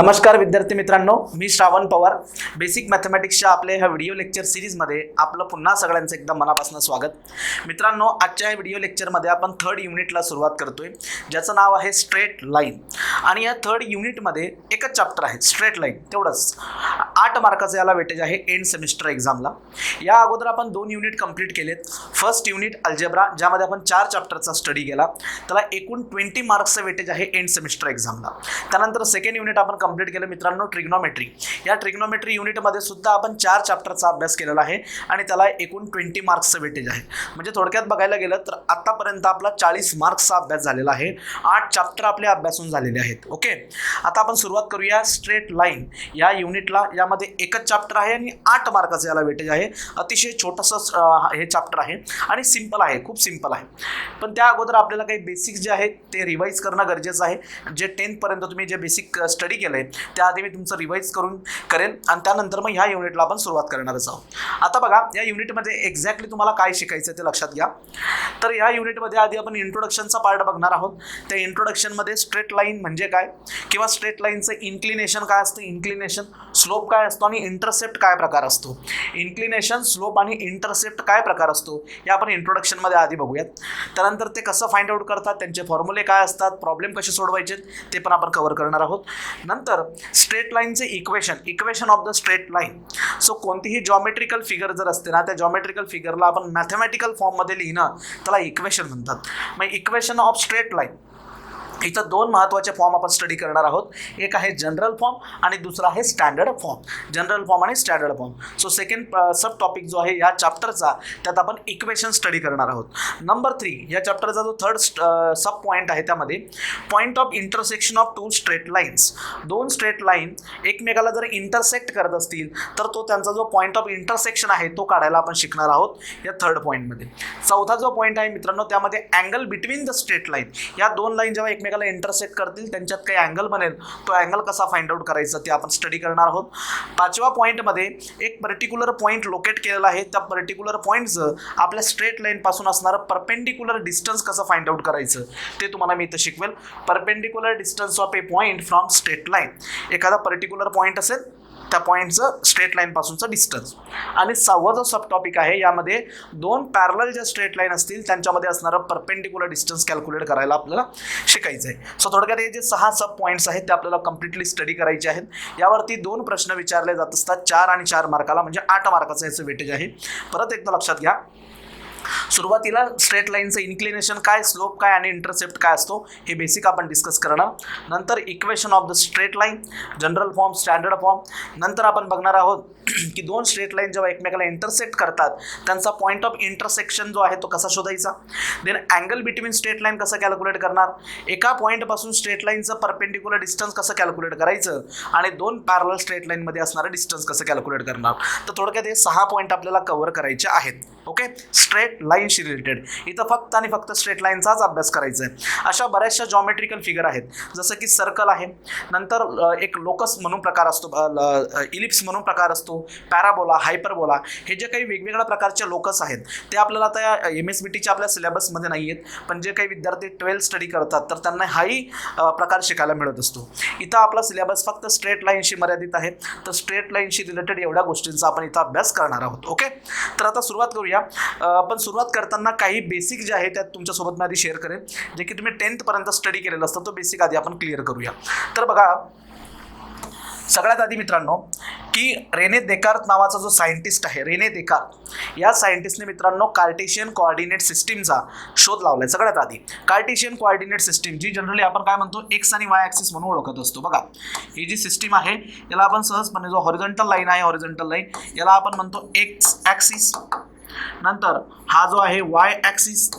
नमस्कार विद्यार्थी मित्रांनो, मी श्रावण पवार. बेसिक मॅथमॅटिक्सच्या आपल्या ह्या व्हिडिओ लेक्चर सिरीजमध्ये आपलं पुन्हा सगळ्यांचं एकदम मनापासून स्वागत. मित्रांनो, आजच्या या व्हिडिओ लेक्चरमध्ये आपण थर्ड युनिटला सुरुवात करतोय, ज्याचं नाव आहे स्ट्रेट लाईन. आणि या थर्ड युनिटमध्ये एकच चॅप्टर आहे, स्ट्रेट लाईन. तेवढंच 8 मार्काचं याला वेटेज आहे एंड सेमिस्टर एक्झामला. या अगोदर आपण 2 युनिट कंप्लीट केलेत. फर्स्ट युनिट अल्जेब्रा, ज्यामध्ये आपण 4 चॅप्टरचा स्टडी केला, त्याला एकूण 20 मार्क्सचं वेटेज आहे एंड सेमिस्टर एक्झामला. त्यानंतर सेकंड युनिट आपण कंप्लीट केलं मित्रांनो, ट्रिग्नोमेट्री. या ट्रिग्नोमेट्री युनिटमध्ये सुद्धा आपण 4 चॅप्टरचा अभ्यास केलेला आहे आणि त्याला एकूण 20 मार्क्सचं वेटेज आहे. म्हणजे थोडक्यात बघायला गेलं तर आतापर्यंत आपला 40 मार्क्सचा अभ्यास झालेला आहे. 8 चॅप्टर आपले अभ्यासून झालेले आहेत. ओके, आता आपण सुरुवात करूया स्ट्रेट लाईन या युनिटला. यामध्ये एकच चॅप्टर आहे आणि 8 मार्काचं याला वेटेज आहे. अतिशय छोटंसं हे चॅप्टर आहे आणि सिंपल आहे, खूप सिंपल आहे. पण त्या अगोदर आपल्याला काही बेसिक्स जे आहेत ते रिवाईज करणं गरजेचं आहे. जे 10th पर्यंत तुम्ही जे बेसिक स्टडी केलं आहे त्याआधी मी तुमचं रिवाईज करेन आणि त्यानंतर मग ह्या युनिटला आपण सुरुवात करणारच आहोत. आता बघा, या युनिटमध्ये एक्झॅक्टली तुम्हाला काय शिकायचं ते लक्षात घ्या. तर या युनिटमध्ये आधी आपण इंट्रोडक्शनचा पार्ट बघणार आहोत. त्या इंट्रोडक्शनमध्ये स्ट्रेट लाईन म्हणजे काय, किंवा स्ट्रेट लाईनचं इन्क्लिनेशन काय असतं, इन्क्लिनेशन, स्लोप काय असतो आणि इंटरसेप्ट काय प्रकार असतो. इन्क्लिनेशन, स्लोप आणि इंटरसेप्ट काय प्रकार असतो हे आपण इंट्रोडक्शनमध्ये आधी बघूयात. त्यानंतर ते कसं फाइंड आउट करतात, त्यांचे फॉर्म्युले काय असतात, प्रॉब्लेम कसे सोडवायचे ते पण आपण कव्हर करणार आहोत. नंतर स्ट्रेट लाईनचे equation of the straight line. So कोणतीही जॉमेट्रिकल फिगर जर असते ना, त्या जॉमेट्रिकल फिगरला आपण मॅथमॅटिकल फॉर्ममध्ये लिहिणं त्याला इक्वेशन म्हणतात. मग इक्वेशन ऑफ स्ट्रेट लाईन इथं 2 महत्त्वाचे फॉर्म आपण स्टडी करणार आहोत. एक आहे जनरल फॉर्म आणि दुसरा आहे स्टँडर्ड फॉर्म. जनरल फॉर्म आणि स्टँडर्ड फॉर्म. सो सेकंड सब टॉपिक जो आहे या चॅप्टरचा, त्यात आपण इक्वेशन स्टडी करणार आहोत. नंबर 3 या चॅप्टरचा जो थर्ड सब पॉईंट आहे त्यामध्ये point of intersection of 2 straight lines. 2 straight line एकमेकाला जर इंटरसेक्ट करत असतील तर तो त्यांचा जो पॉईंट ऑफ इंटरसेक्शन आहे तो काढायला आपण शिकणार आहोत या थर्ड पॉईंटमध्ये. चौथा जो पॉईंट आहे मित्रांनो, त्यामध्ये angle between the straight line. या 2 लाईन जेव्हा एकमेकाला इंटरसेक्ट करतील त्यांच्यात काही अँगल बनेल, तो अँगल कसा फाइंड आउट करायचा ते आपण स्टडी करणार आहोत. 5व्या पॉईंटमध्ये एक पर्टिक्युलर पॉईंट लोकेट केलेला आहे. त्या पर्टिक्युलर पॉईंटचं आपल्या स्ट्रेट लाईन पासून असणारं परपेंडिक्युलर डिस्टन्स कसं फाइंड आउट करायचं ते तुम्हाला मी इथं शिकवेल. Perpendicular distance of A point from straight line. एखादा पर्टिक्युलर पॉईंट असेल, त्या पॉईंटचं स्ट्रेट लाईन पासूनचं डिस्टन्स. आणि 6वा जो सब टॉपिक आहे, यामध्ये 2 पॅरलल ज्या स्ट्रेट लाईन असतील त्यांच्यामध्ये असणारं परपेंडिक्युलर डिस्टन्स कॅल्क्युलेट करायला आपल्याला शिकायचं आहे. सो थोडक्यात हे जे 6 सब पॉईंट्स आहेत ते आपल्याला कम्प्लिटली स्टडी करायचे आहेत. यावरती 2 प्रश्न विचारले जात असतात, 4 आणि 4 मार्काला, म्हणजे 8 मार्काचं याचं वेटेज आहे. परत एकदा लक्षात घ्या, सुरुवातीला स्ट्रेट लाईनचं इन्क्लिनेशन काय, स्लोप काय आणि इंटरसेप्ट काय असतो हे बेसिक आपण डिस्कस करणार. नंतर equation of the straight line, general form, standard form. नंतर आपण बघणार आहोत की 2 स्ट्रेट लाईन जेव्हा एकमेकाला इंटरसेक्ट करतात त्यांचा पॉईंट ऑफ इंटरसेक्शन जो आहे तो कसा शोधायचा. Then angle between straight line कसं कॅल्क्युलेट करणार, एका पॉईंटपासून स्ट्रेट लाईनचं परपेंडिक्युलर डिस्टन्स कसं कॅल्क्युलेट करायचं आणि 2 पॅरलल स्ट्रेट लाईनमध्ये असणारं डिस्टन्स कसं कॅल्क्युलेट करणार. तर थोडक्यात हे 6 पॉईंट आपल्याला कव्हर करायचे आहेत. ओके, स्ट्रेट लाईनशी रिलेटेड. इथं फक्त आणि फक्त स्ट्रेट लाईनचाच अभ्यास करायचा आहे. अशा बऱ्याचशा जॉमेट्रिकल फिगर आहेत, जसं की सर्कल आहे, नंतर एक लोकस म्हणून प्रकार असतो, इलिप्स म्हणून प्रकार असतो, पॅराबोला, हायपरबोला. हे जे काही वेगवेगळ्या प्रकारचे लोकस आहेत ते आपल्याला आता MSBTच्या आपल्या सिलेबसमध्ये नाही आहेत, पण जे काही विद्यार्थी 12th स्टडी करतात तर त्यांना हाही प्रकार शिकायला मिळत असतो. इथं आपला सिलेबस फक्त स्ट्रेट लाईनशी मर्यादित आहे. तर स्ट्रेट लाईनशी रिलेटेड एवढ्या गोष्टींचा आपण इथं अभ्यास करणार आहोत. ओके, तर आता सुरुवात करूया. पण सुरुवात करताना काही बेसिक जे आहे त्यात तुमच्यासोबत मी आधी शेअर करेन, जे की तुम्ही 10th पर्यंत स्टडी केलेलं असतं. तो बेसिक आधी आपण क्लिअर करूया. तर बघा, सगळ्यात आधी मित्रांनो, की रेने देकार्त नावाचा जो सायंटिस्ट आहे, रेने देकार्त, या सायंटिस्टने मित्रांनो कार्टेशियन कोऑर्डिनेट सिस्टीमचा शोध लावलाय. सगळ्यात आधी कार्टेशियन कोऑर्डिनेट सिस्टीम, जी जनरली आपण काय म्हणतो एक्स आणि वाय ॲक्सिस म्हणून ओळखत असतो. बघा, ही जी सिस्टीम आहे याला आपण सहजपणे, जो हॉरिझॉन्टल लाईन आहे, हॉरिझॉन्टल लाईन, याला आपण म्हणतो एक्स ॲक्सिस. नंतर हा जो आहे वाय ॲक्सिस,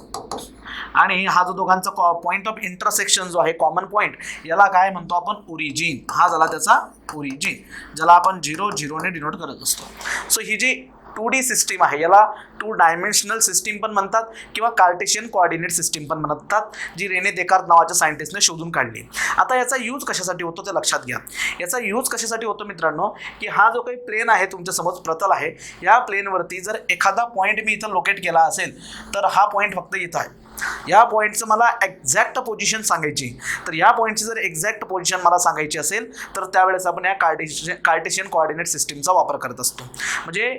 आणि हा जो दोघांचा पॉईंट ऑफ इंटरसेक्शन जो आहे, कॉमन पॉईंट, याला काय म्हणतो आपण ओरिजिन. हा झाला त्याचा ओरिजिन, ज्याला आपण 0 0 ने डिनोट करत असतो. सो ही जी 2D सिस्टीम आहे याला 2 डायमेन्शनल सिस्टीम पण म्हणतात किंवा कार्टेशियन कोऑर्डिनेट सिस्टीम पण म्हणतात, जी रेने देकार्त नावाच्या सायंटिस्टने शोधून काढली. आता याचा यूज कशासाठी होतो ते लक्षात घ्या. याचा यूज कशासाठी होतो मित्रांनो, की हा जो काही प्लेन आहे तुमच्यासमोर प्रतल आहे, या प्लेनवरती जर एखादा पॉईंट मी इथं लोकेट केला असेल तर हा पॉईंट फक्त इथं आहे. या पॉईंटचं मला एक्झॅक्ट पोझिशन सांगायची, तर या पॉईंटची जर एक्झॅक्ट पोझिशन मला सांगायची असेल तर त्यावेळेस आपण या कार्टेशियन कोऑर्डिनेट सिस्टीमचा वापर करत असतो. म्हणजे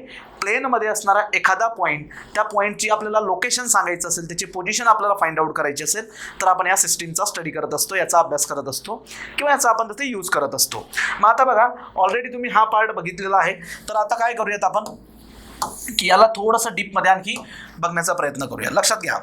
प्लेनमध्ये असणारा एखादा पॉईंट, त्या पॉईंटची आपल्याला लोकेशन सांगायचं असेल, त्याची पोझिशन आपल्याला फाइंड आउट करायची असेल तर आपण या सिस्टीमचा स्टडी करत असतो, याचा अभ्यास करत असतो किंवा याचा आपण तिथे यूज करत असतो. मग आता बघा, ऑलरेडी तुम्ही हा पार्ट बघितलेला आहे, तर आता काय करूयात आपण की याला थोडंसं डीपमध्ये आणखी बघण्याचा प्रयत्न करूया. लक्षात घ्या,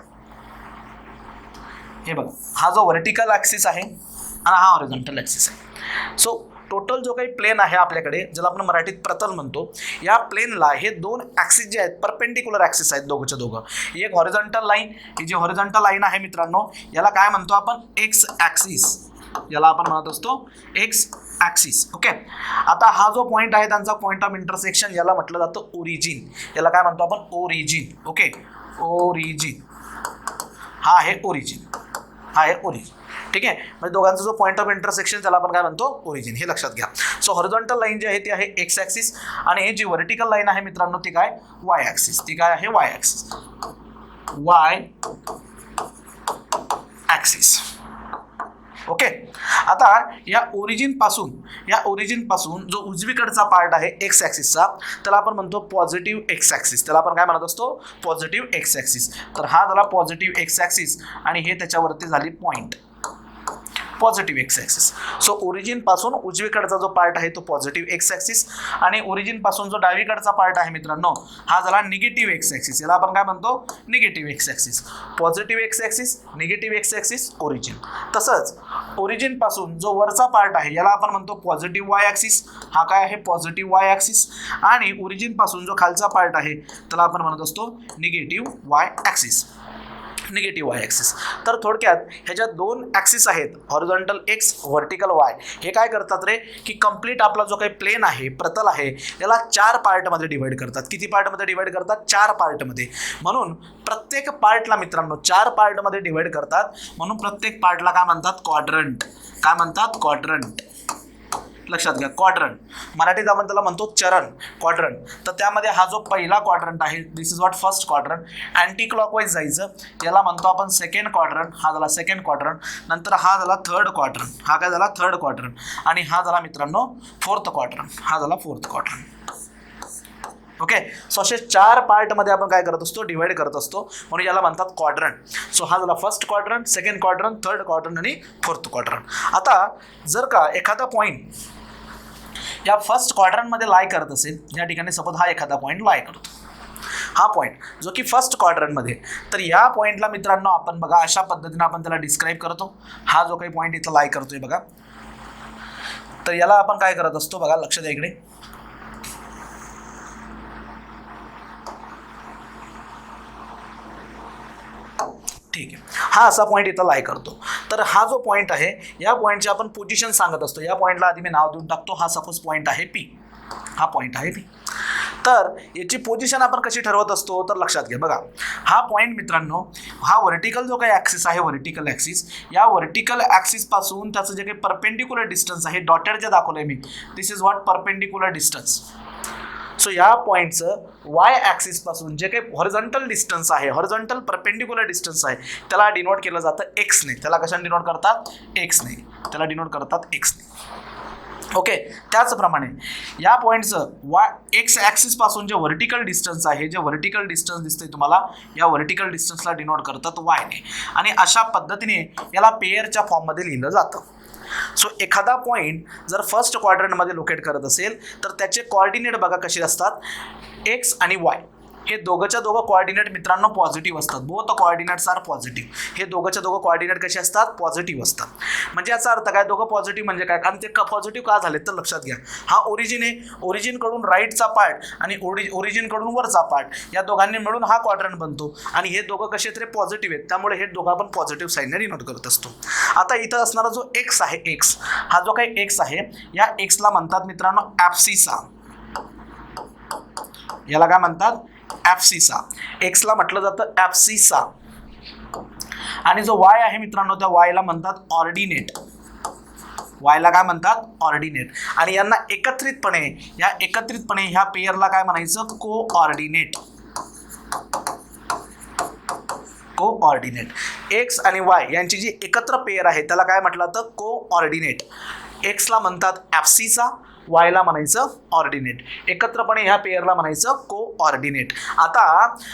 हे बघा, हा जो व्हर्टिकल ॲक्सिस आहे आणि हा हॉरिझॉन्टल ॲक्सिस आहे. सो टोटल जो काही प्लेन आहे आपल्याकडे, ज्याला आपण मराठीत प्रतल म्हणतो, या प्लेनला हे दोन ॲक्सिस जे आहेत परपेंडिक्युलर ॲक्सिस आहेत दोघंच्या दोघं. एक हॉरिझॉन्टल लाईन, ही जी हॉरिझॉन्टल लाईन आहे मित्रांनो, याला काय म्हणतो आपण? X axis. याला आपण म्हणत असतो एक्स ॲक्सिस. ओके. आता हा जो पॉईंट आहे त्यांचा पॉईंट ऑफ इंटरसेक्शन, याला म्हटलं जातं ओरिजिन. याला काय म्हणतो आपण? ओरिजिन. Okay, origin. हा आहे ओरिजिन, हा आहे ओरिजिन. ठीक आहे, म्हणजे दोघांचा जो पॉईंट ऑफ इंटरसेक्शन त्याला आपण काय म्हणतो? ओरिजिन. हे लक्षात घ्या. सो हॉरिझॉन्टल लाईन जी आहे ती आहे एक्स ॲक्सिस आणि ही जी व्हर्टिकल लाईन आहे मित्रांनो ती काय? Y axis. ती काय आहे? Y axis. Y axis. Okay. आता या ओरिजिन पासून जो उजवीकडचा पार्ट आहे एक्स ॲक्सिसचा, त्याला आपण म्हणतो पॉझिटिव्ह एक्स ॲक्सिस. त्याला आपण काय म्हणत असतो? Positive x axis. तर हा झाला पॉझिटिव्ह एक्स ॲक्सिस आणि हे त्याच्यावरती झाली point, positive x axis. So origin पासून उजवीकडचा जो पार्ट आहे तो पॉझिटिव्ह एक्स ॲक्सिस आणि ओरिजिन पासून जो डावीकडचा पार्ट आहे मित्रांनो हा झाला निगेटिव्ह एक्स ॲक्सिस. याला आपण काय म्हणतो? Negative x axis. Positive x axis, negative x axis, origin. तसंच ओरिजिन पासून जो वरचा पार्ट आहे याला आपण म्हणतो पॉझिटिव्ह वाय ॲक्सिस. हा काय आहे? Positive Y axis. आणि ओरिजिन पासून जो खालचा पार्ट आहे त्याला आपण म्हणत असतो negative Y axis, negative Y axis. तर थोडक्यात ह्याच्या दोन ॲक्सिस आहेत, हॉरिझॉन्टल एक्स, व्हर्टिकल वाय. हे काय करतात रे की कंप्लीट आपला जो काही प्लेन आहे, प्रतल आहे, याला 4 पार्टमध्ये डिवाइड करतात. किती पार्टमध्ये डिवाइड करतात? 4 पार्टमध्ये. म्हणून प्रत्येक पार्टला मित्रांनो 4 पार्टमध्ये डिवाइड करतात. म्हणून प्रत्येक पार्टला काय म्हणतात? क्वाड्रंट. काय म्हणतात? क्वाड्रंट. लक्षात घ्या, क्वाड्रंट. मराठीत आपण त्याला म्हणतो चरण, क्वाड्रंट. तर त्यामध्ये हा जो पहिला क्वाड्रंट आहे, this is what first quadrant. Anticlockwise जायचं, याला म्हणतो आपण सेकंड क्वाड्रंट. हा झाला सेकंड क्वाड्रंट. नंतर हा झाला थर्ड क्वाड्रंट. हा काय झाला? Third quadrant. आणि हा झाला मित्रांनो फोर्थ क्वाड्रंट. हा झाला फोर्थ क्वाड्रंट. ओके. सो असे 4 पार्टमध्ये आपण काय करत असतो? डिवाइड करत असतो. म्हणून याला म्हणतात क्वाड्रंट. सो हा झाला first quadrant, second quadrant, third quadrant आणि फोर्थ क्वाड्रंट. आता जर का एखादा पॉईंट या फर्स्ट क्वाड्रंटमध्ये लाय करत असेल, या ठिकाणी सपोज हा एखादा पॉईंट लाय करतो, हा पॉईंट जो की फर्स्ट क्वाड्रंटमध्ये, तर या पॉईंटला मित्रांनो आपण बघा अशा पद्धतीने आपण त्याला डिस्क्राईब करतो. हा जो काही पॉईंट इथं लाय करतोय बघा, तर याला आपण काय करत असतो बघा, लक्ष द्या इकडे. ठीक आहे, हा असा पॉईंट इथं लाय करतो. तर हा जो पॉईंट आहे या पॉईंटची आपण पोझिशन सांगत असतो. या पॉईंटला आधी मी नाव देऊन टाकतो. हा सपोज पॉईंट आहे पी. हा पॉईंट आहे पी. तर याची पोझिशन आपण कशी ठरवत असतो? तर लक्षात घ्या बघा, हा पॉईंट मित्रांनो, हा व्हर्टिकल जो काही ॲक्सिस आहे, व्हर्टिकल ॲक्सिस, या व्हर्टिकल ॲक्सिसपासून त्याचं जे काही परपेंडिक्युलर डिस्टन्स आहे, डॉटेड जे दाखवलंय मी, this is what perpendicular distance. So या पॉईंटचं वाय ॲक्सिसपासून जे काही हॉरिझॉन्टल डिस्टन्स आहे, हॉरिझॉन्टल परपेंडिक्युलर डिस्टन्स आहे, त्याला डिनोट केलं जातं एक्सने. त्याला कशाने डिनोट करतात? एक्सने. त्याला डिनोट करतात एक्सने. ओके. त्याचप्रमाणे या पॉईंटचं एक्स ॲक्सिसपासून जे व्हर्टिकल डिस्टन्स आहे, जे व्हर्टिकल डिस्टन्स दिसतंय तुम्हाला, या व्हर्टिकल डिस्टन्सला डिनोट करतात वायने. आणि अशा पद्धतीने याला पेयरच्या फॉर्ममध्ये लिहिलं जातं. सो एखादा पॉईंट जर फर्स्ट क्वाड्रंटमध्ये लोकेट करत असेल तर त्याचे कोऑर्डिनेट बघा कसे असतात, एक्स आणि वाय. हे दोघंच्या दोघं कोऑर्डिनेट मित्रांनो पॉझिटिव्ह असतात. Both coordinates are positive. हे दोघंच्या दोघं कोऑर्डिनेट कसे असतात? पॉझिटिव्ह असतात. म्हणजे याचा अर्थ काय? दोघं पॉझिटिव्ह म्हणजे काय? कारण ते पॉझिटिव्ह का झाले तर लक्षात घ्या, हा ओरिजिन आहे, ओरिजिनकडून राईटचा पार्ट आणि ओरिजिनकडून वरचा पार्ट, या दोघांनी मिळून हा क्वाड्रंट बनतो. आणि हे दोघं कसे तरी पॉझिटिव्ह आहेत, त्यामुळे हे दोघं आपण पॉझिटिव्ह साईनने डिनोट करत असतो. आता इथं असणारा जो एक्स आहे, एक्स, हा जो काही एक्स आहे, या एक्सला म्हणतात मित्रांनो ॲब्सिसा. याला काय म्हणतात? ॲब्सिसा. एक्सला म्हटलं जातं ॲब्सिसा. आणि जो वाय आहे मित्रांनो, त्या वायला म्हणतात ऑर्डिनेट. वायला काय म्हणतात? ऑर्डिनेट. आणि यांना एकत्रितपणे ह्या पेयरला काय म्हणायचं? कोऑर्डिनेट. कोऑर्डिनेट. एक्स आणि वाय यांची जी एकत्र पेयर आहे त्याला काय म्हटलं तर कोऑर्डिनेट. एक्सला म्हणतात ॲप्सिसा, वायला म्हणायचं ऑर्डिनेट. एकत्रपणे ह्या पेयरला म्हणायचं कोऑर्डिनेट. आता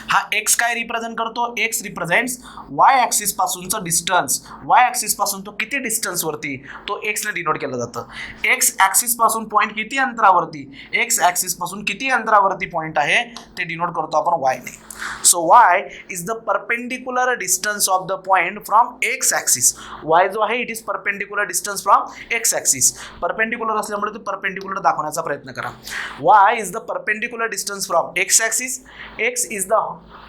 हा एक्स काय रिप्रेझेंट करतो? एक्स रिप्रेझेंट्स वाय ॲक्सिस पासूनचं डिस्टन्स. वाय ॲक्सिस पासून तो किती डिस्टन्सवरती, तो एक्सने डिनोट केलं जातं. एक्स ॲक्सिस पासून पॉईंट किती अंतरावरती, एक्स ॲक्सिस पासून किती अंतरावरती पॉईंट आहे ते डिनोट करतो आपण वायने. So Y is the perpendicular distance of the point from x axis. Y जो आहे it is perpendicular distance from x axis. Perpendicular असल्यामुळे ते परपेंडिक्युलर दाखवण्याचा प्रयत्न करा. Y is the perpendicular distance from x axis, x is the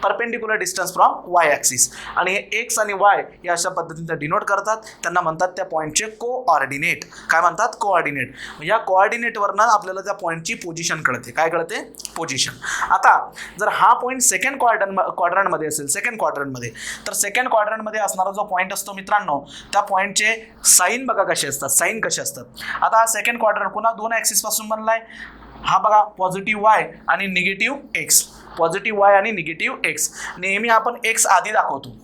perpendicular distance from Y axis. आणि हे x आणि वाय या अशा पद्धतीने डिनोट करतात. त्यांना म्हणतात त्या पॉईंटचे कोऑर्डिनेट. काय म्हणतात? कोऑर्डिनेट. या कोऑर्डिनेटवरनं आपल्याला त्या पॉईंटची पोझिशन कळते. काय कळते? पोझिशन. आता जर हा पॉईंट सेकंड क्वाड्रंटमध्ये असेल, सेकंड क्वाड्रंटमध्ये, तर सेकंड क्वाड्रंटमध्ये असणारा जो पॉईंट असतो मित्रांनो, त्या पॉईंटचे साईन बघा कसे असतात, साईन कसे असतात. आता हा सेकंड क्वाड्रंट पुन्हा दोन ॲक्सिस पासून बनलाय. हा बघा पॉझिटिव्ह वाय आणि निगेटिव्ह एक्स. पॉझिटिव्ह वाय आणि निगेटिव्ह एक्स. नेहमी आपण एक्स आधी दाखवतो,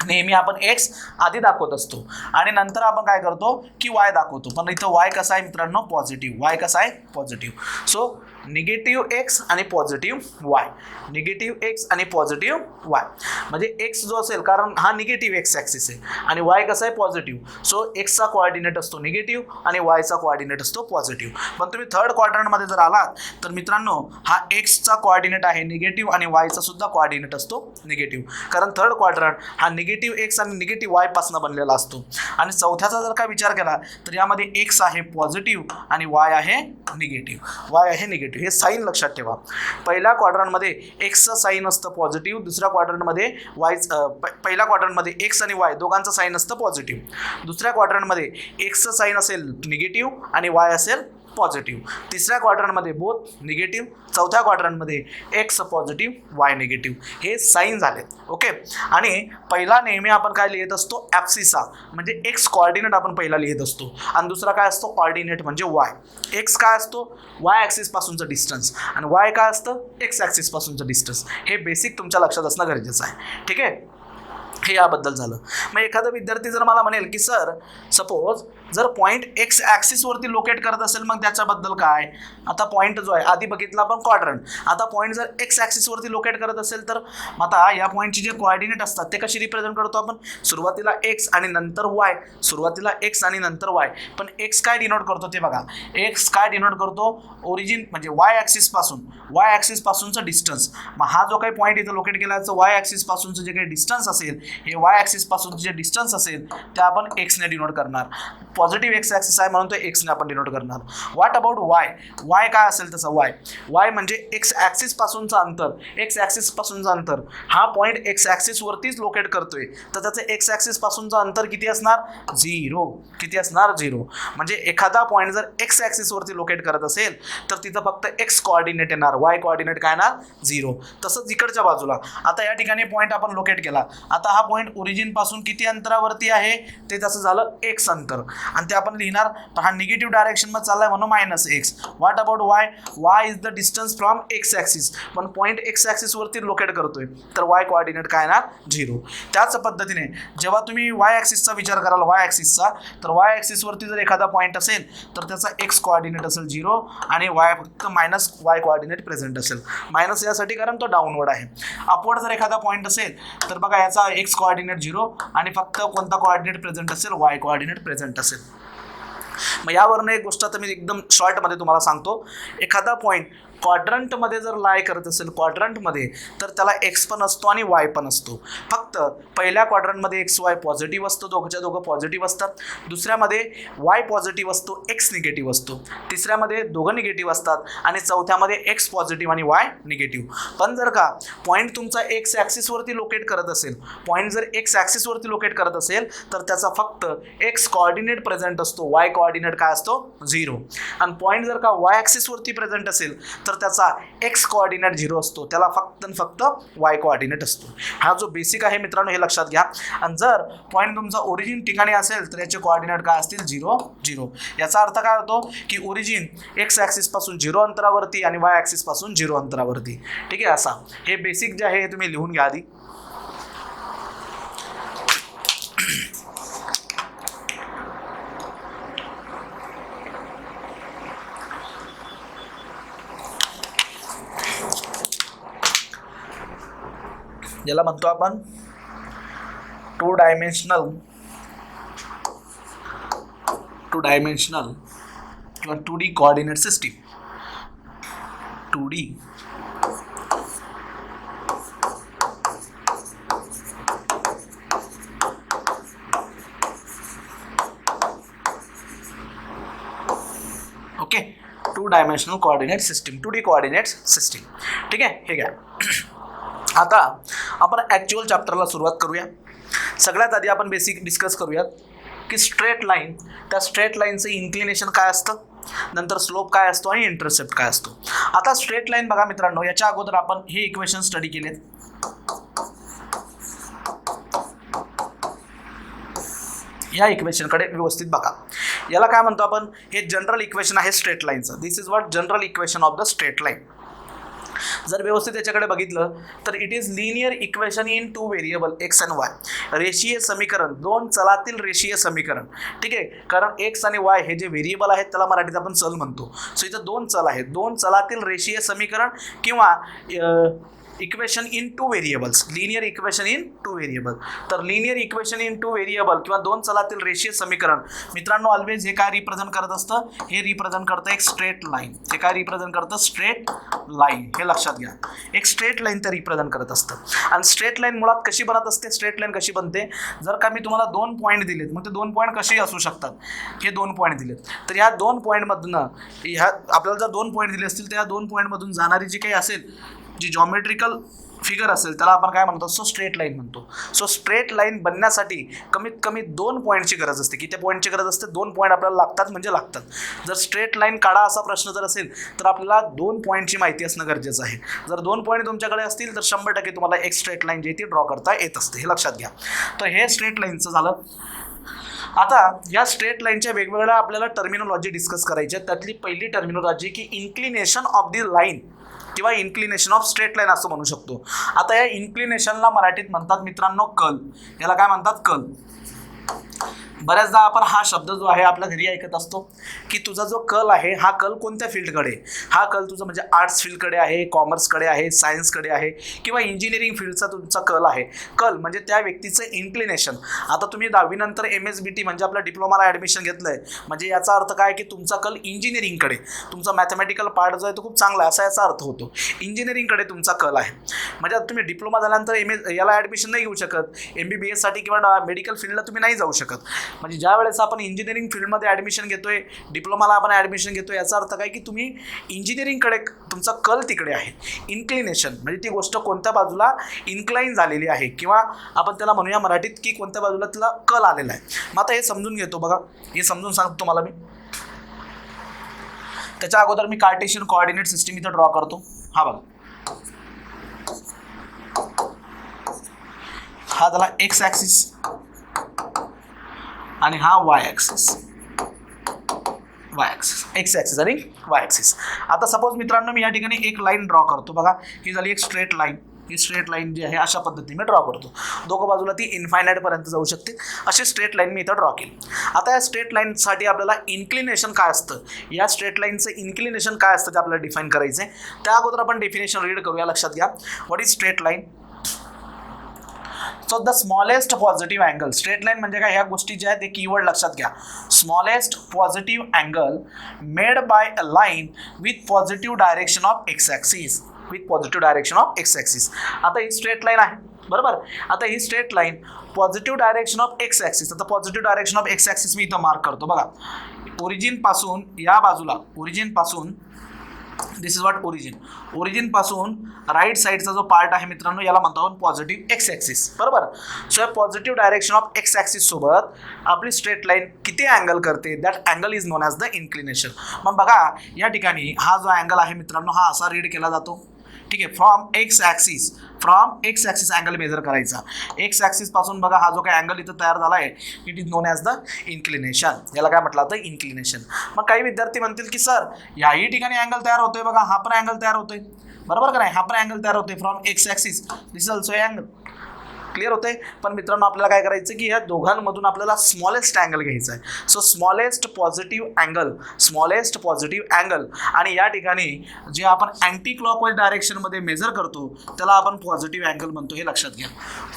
नेहमी आपण एक्स आधी दाखवत असतो आणि नंतर आपण काय करतो की वाय दाखवतो. पण इथं वाय कसा आहे मित्रांनो? पॉझिटिव्ह. वाय कसा आहे? पॉझिटिव्ह. सो निगेटिव्ह एक्स आणि पॉझिटिव्ह वाय, निगेटिव्ह एक्स आणि पॉझिटिव्ह वाय. म्हणजे एक्स जो असेल, कारण हा निगेटिव्ह एक्स ॲक्सिस आहे आणि वाय कसा आहे? पॉझिटिव्ह. सो एक्सचा कोऑर्डिनेट असतो निगेटिव्ह आणि वायचा कोऑर्डिनेट असतो पॉझिटिव्ह. पण तुम्ही थर्ड क्वाड्रंटमध्ये जर आलात तर मित्रांनो हा एक्सचा कोऑर्डिनेट आहे निगेटिव्ह आणि वायचा सुद्धा कोऑर्डिनेट असतो निगेटिव्ह. कारण थर्ड क्वाड्रंट हा निगेटिव्ह एक्स आणि निगेटिव्ह वाय पासून बनलेला असतो. आणि चौथ्याचा जर का विचार केला तर यामध्ये एक्स आहे पॉझिटिव्ह आणि वाय आहे निगेटिव्ह. वाय आहे निगेटिव्ह. हे साईन लक्षात ठेवा. पहिल्या क्वाड्रंटमध्ये एक्सचं साईन असतं पॉझिटिव्ह, दुसऱ्या क्वाड्रंटमध्ये वाय, पहिल्या क्वाड्रंटमध्ये एक्स आणि वाय दोघांचं साईन असतं पॉझिटिव्ह. दुसऱ्या क्वाड्रंटमध्ये एक्सचं साईन असेल निगेटिव्ह आणि वाय असेल पॉझिटिव्ह. तिसऱ्या क्वाड्रंटमध्ये बोथ निगेटिव्ह. चौथ्या क्वाड्रंटमध्ये एक्स पॉझिटिव्ह वाय निगेटिव्ह. हे साईन झाले. ओके. आणि पहिला नेहमी आपण काय लिहित असतो? ॲप्सिसा म्हणजे एक्स कोऑर्डिनेट आपण पहिला लिहित असतो आणि दुसरा काय असतो? ऑर्डिनेट म्हणजे वाय. एक्स काय असतो? वाय ॲक्सिस पासूनचं डिस्टन्स आणि वाय काय असतं? एक्स ॲक्सिस पासूनचं डिस्टन्स. हे बेसिक तुमच्या लक्षात असणं गरजेचं आहे. ठीक आहे. हे याबद्दल झालं. मग एखादा विद्यार्थी जर मला म्हणेल की सर सपोज जर पॉईंट एक्स ॲक्सिसवरती लोकेट करत असेल मग त्याच्याबद्दल काय? आता पॉईंट जो आहे आधी बघितला आपण क्वाड्रंट, आता पॉईंट जर एक्स ॲक्सिसवरती लोकेट करत असेल तर आता या पॉईंटचे जे कोऑर्डिनेट असतात ते कशी रिप्रेझेंट करतो आपण? सुरुवातीला एक्स आणि नंतर वाय, सुरुवातीला एक्स आणि नंतर वाय. पण एक्स काय डिनोट करतो ते बघा. एक्स काय डिनोट करतो? ओरिजिन म्हणजे वाय ॲक्सिसपासून, वाय ॲक्सिसपासूनचं डिस्टन्स. मग हा जो काही पॉईंट इथं लोकेट केला आहे वाय ॲक्सिसपासूनचं जे काही डिस्टन्स असेल, हे वाय ॲक्सिसपासूनचं जे डिस्टन्स असेल ते आपण एक्सने डिनोट करणार. पॉझिटिव्ह एक्स ॲक्सिस आहे म्हणून तो एक्सने आपण डिनोट करणार. What about Y? वाय काय असेल तसं वाय. वाय म्हणजे एक्स ॲक्सिस पासूनचं अंतर, एक्स ॲक्सिस पासूनचं अंतर. हा पॉईंट एक्स ॲक्सिसवरतीच लोकेट करतोय तर त्याचं एक्स ॲक्सिस पासूनचं अंतर किती असणार? 0. किती असणार? 0. म्हणजे एखादा पॉईंट जर एक्स ॲक्सिसवरती लोकेट करत असेल तर तिथं फक्त एक्स कोऑर्डिनेट येणार, वाय कोऑर्डिनेट काय येणार? 0. तसंच इकडच्या बाजूला आता या ठिकाणी पॉईंट आपण लोकेट केला. आता हा पॉईंट ओरिजिन पासून किती अंतरावरती आहे? ते तसं झालं एक्स अंतर आणि ते आपण लिहिणार. पण हा निगेटिव्ह डायरेक्शनमध्ये चाललाय म्हणून -x. What about Y? Y is the distance from x axis. पण पॉईंट एक्स ॲक्सिसवरती लोकेट करतोय तर वाय कोऑर्डिनेट काय येणार? 0. त्याच पद्धतीने जेव्हा तुम्ही वाय ॲक्सिसचा विचार कराल, वाय ॲक्सिसचा, तर वाय ॲक्सिसवरती जर एखादा पॉईंट असेल तर त्याचा एक्स कोऑर्डिनेट असेल 0 आणि वाय फक्त -y कोऑर्डिनेट प्रेझेंट असेल. मायनस यासाठी कारण तो डाऊनवर्ड आहे. अपवर्ड जर एखादा पॉईंट असेल तर बघा याचा एक्स कोऑर्डिनेट 0 आणि फक्त कोणता कोऑर्डिनेट प्रेझेंट असेल? वाय कोऑर्डिनेट प्रेझेंट असेल. मग यावरून एक गोष्ट आता मी एकदम शॉर्टमध्ये तुम्हाला सांगतो. एखादा पॉईंट क्वाड्रंटमध्ये जर लाय करत असेल क्वाड्रंटमध्ये तर त्याला एक्स पण असतो आणि वाय पण असतो. फक्त पहिल्या क्वाड्रंटमध्ये एक्स वाय पॉझिटिव्ह असतो, दोघंच्या दोघं पॉझिटिव्ह असतात. दुसऱ्यामध्ये वाय पॉझिटिव्ह असतो, एक्स निगेटिव्ह असतो. तिसऱ्यामध्ये दोघं निगेटिव्ह असतात आणि चौथ्यामध्ये एक्स पॉझिटिव्ह आणि वाय निगेटिव्ह. पण जर का पॉईंट तुमचा एक्स ॲक्सिसवरती लोकेट करत असेल, पॉईंट जर एक्स ॲक्सिसवरती लोकेट करत असेल तर त्याचा फक्त एक्स कोऑर्डिनेट प्रेझेंट असतो, वाय कोऑर्डिनेट काय असतो? 0. आणि पॉईंट जर का वाय ॲक्सिसवरती प्रेझेंट असेल तर त्याचा एक्स कोऑर्डिनेट 0 असतो, त्याला फक्त वाय कोऑर्डिनेट असतो. हा जो बेसिक आहे मित्रांनो हे लक्षात घ्या. आणि जर पॉईंट तुमचा ओरिजिन ठिकाणी असेल तर याचे कोऑर्डिनेट काय असतील? 0 0. याचा अर्थ काय होतो की ओरिजिन एक्स ॲक्सिस पासून 0 अंतरावरती आणि वाय ॲक्सिस पासून 0 अंतरावरती. ठीक आहे. असा हे बेसिक जे आहे हे तुम्ही लिहून घ्या आधी. याला म्हणतो आपण टू डायमेन्शनल किंवा 2D coordinate system. 2D okay, 2 dimensional coordinate system, 2D coordinate system. ठीक आहे, हे घ्या. आता आपण ॲक्च्युअल चॅप्टरला सुरुवात करूया. सगळ्यात आधी आपण बेसिक डिस्कस करूयात की स्ट्रेट लाईन, त्या स्ट्रेट लाईनचं इन्क्लिनेशन काय असतं, नंतर स्लोप काय असतो आणि इंटरसेप्ट काय असतो. आता स्ट्रेट लाईन बघा मित्रांनो, याच्या अगोदर आपण हे इक्वेशन स्टडी केलेत. या इक्वेशनकडे व्यवस्थित बघा. याला काय म्हणतो आपण, हे जनरल इक्वेशन आहे स्ट्रेट लाईनचं. This is what general equation of the straight line. जर व्यवस्थित याच्याकडे बघितलं तर it is linear equation in 2 variable X and Y. रेषीय समीकरण, 2 चलातील रेषीय समीकरण. ठीक आहे, कारण एक्स आणि वाय हे जे व्हेरिएबल आहेत त्याला मराठीत आपण चल म्हणतो. सो इथं 2 चल आहेत, 2 चलातील रेषीय समीकरण किंवा equation in 2 variables, linear equation in 2 variable. तर लिनियर इक्वेशन इन 2 व्हेरिएबल किंवा 2 चलातील रेषीय समीकरण मित्रांनो ऑलवेज हे काय रिप्रेझेंट करत असतं, हे रिप्रेझेंट करतं एक स्ट्रेट लाईन. हे काय रिप्रेझेंट करतं, स्ट्रेट लाईन. हे लक्षात घ्या, एक स्ट्रेट लाईन ते रिप्रेझेंट करत असतं. आणि स्ट्रेट लाईन मुळात कशी बनत असते, स्ट्रेट लाईन कशी बनते, जर का मी तुम्हाला 2 पॉईंट दिलेत, मग ते 2 पॉईंट कसेही असू शकतात. हे 2 पॉईंट दिलेत, तर ह्या 2 पॉईंटमधनं आपल्याला जर 2 पॉईंट दिले असतील तर या 2 पॉईंटमधून जाणारी जी काही असेल, जी जॉमेट्रिकल फिगर असेल त्याला आपण काय म्हणतो, सो स्ट्रेट लाईन म्हणतो. सो स्ट्रेट लाईन बनण्यासाठी कमीत कमी 2 पॉईंटची गरज असते. किती पॉईंटची गरज असते, 2 पॉईंट आपल्याला लागतात म्हणजे लागतात. जर स्ट्रेट लाईन काढा असा प्रश्न जर असेल तर आपल्याला 2 पॉईंटची माहिती असणं गरजेचं आहे. जर 2 पॉईंट तुमच्याकडे असतील तर 100% तुम्हाला एक स्ट्रेट लाईन जी ती ड्रॉ करता येत असते. हे लक्षात घ्या. तर हे स्ट्रेट लाईनचं झालं. आता या स्ट्रेट लाईनच्या वेगवेगळ्या आपल्याला टर्मिनॉलॉजी डिस्कस करायची आहे. त्यातली पहिली टर्मिनॉलॉजी की इन्क्लिनेशन ऑफ द लाईन किंवा इन्क्लिनेशन ऑफ स्ट्रेट लाईन असं म्हणू शकतो. आता या इन्क्लिनेशनला मराठीत म्हणतात मित्रांनो कल. याला काय म्हणतात, कल. बऱ्याचदा आपण हा शब्द जो आहे आपल्या घरी ऐकत असतो की तुझा जो कल आहे हा कल कोणत्या फील्डकडे, हा कल तुझा म्हणजे आर्ट्स फील्डकडे आहे, कॉमर्सकडे आहे, सायन्सकडे आहे किंवा इंजिनिअरिंग फील्डचा तुमचा कल आहे. कल म्हणजे त्या व्यक्तीचं इन्क्लिनेशन. आता तुम्ही 10वी नंतर MSBT म्हणजे आपल्या डिप्लोमाला ॲडमिशन घेतलं आहे, म्हणजे याचा अर्थ काय की तुमचा कल इंजिनिअरिंगकडे, तुमचा मॅथमॅटिकल पार्ट जो आहे तो खूप चांगला असा याचा अर्थ होतो. इंजिनिअरिंगकडे तुमचा कल आहे. म्हणजे आता तुम्ही डिप्लोमा झाल्यानंतर याला ॲडमिशन नाही घेऊ शकत, MBBSसाठी किंवा मेडिकल फील्डला तुम्ही नाही जाऊ शकत. म्हणजे ज्या वेळेस आपण इंजिनिअरिंग फील्डमध्ये ॲडमिशन घेतोय, डिप्लोमाला आपण ॲडमिशन घेतोय, याचा अर्थ काय की तुम्ही इंजिनिअरिंगकडे तुमचा कल तिकडे आहे. इन्क्लिनेशन म्हणजे ती गोष्ट कोणत्या बाजूला इन्क्लाइन झालेली आहे किंवा आपण त्याला म्हणूया मराठीत की कोणत्या बाजूला तिला कल आलेला आहे. मग आता हे समजून घेतो बघा, हे समजून सांगतो तुम्हाला मी. त्याच्या अगोदर मी कार्टेशियन कोऑर्डिनेट सिस्टीम इथं ड्रॉ करतो. हा बघा, हा झाला एक्स ॲक्सिस आणि हा वाय ॲक्सिस, एक्स ॲक्सिस आणि वाय ॲक्सिस. आता सपोज मित्रांनो मी या ठिकाणी एक लाईन ड्रॉ करतो. बघा, ही झाली एक स्ट्रेट लाईन. ही स्ट्रेट लाईन जी आहे अशा पद्धतीने ड्रॉ करतो. दोघं बाजूला ती इन्फायनाईटपर्यंत जाऊ शकते. अशी स्ट्रेट लाईन मी इथं ड्रॉ केली. आता या स्ट्रेट लाईनसाठी आपल्याला इन्क्लिनेशन काय असतं, या स्ट्रेट लाईनचं इन्क्लिनेशन काय असतं ते आपल्याला डिफाईन करायचं आहे. त्या अगोदर आपण डेफिनेशन रीड करूया. लक्षात घ्या, what is straight line. So the smallest positive angle, straight line म्हणजे काय, ह्या गोष्टी ज्या आहेत ते कीवर्ड लक्षात घ्या. Smallest positive angle made by a line with positive direction of x axis, with positive direction of x axis. आता ही स्ट्रेट लाईन आहे बरोबर. आता ही straight line positive direction of x axis. आता positive direction of x axis मी इथं mark करतो. बघा, ओरिजिन पासून या बाजूला, ओरिजिन पासून दिस इज व्हॉट ओरिजिन, ओरिजिन पासून राईट साईडचा जो पार्ट आहे मित्रांनो याला म्हणतो आपण पॉझिटिव्ह एक्स ॲक्सिस बरोबर. सो या positive direction of x axis सोबत आपली स्ट्रेट लाईन किती अँगल करते, that angle is non as the inclination. मग बघा या ठिकाणी हा जो अँगल आहे मित्रांनो हा असा रीड केला जातो. ठीक आहे, from x axis angle major करायचा. एक्स ॲक्सिस पासून बघा हा जो काही अँगल इथं तयार झाला आहे it is non as the inclination. याला काय म्हटलं जातं, इन्क्लिनेशन. मग काही विद्यार्थी म्हणतील की सर याही ठिकाणी अँगल तयार होतोय, बघा हा पण अँगल तयार होतोय बरोबर का नाही, हा पण अँगल तयार होतोय from x axis. This is also angle. Clear होते. पण मित्रांनो आपल्याला काय करायचं की या दोघांमधून आपल्याला स्मॉलेस्ट अँगल घ्यायचा आहे. सो स्मॉलेस्ट पॉझिटिव्ह अँगल आणि या ठिकाणी जे आपण अँटी क्लॉकवाईज डायरेक्शनमध्ये मेजर करतो त्याला आपण पॉझिटिव्ह अँगल म्हणतो, हे लक्षात घ्या.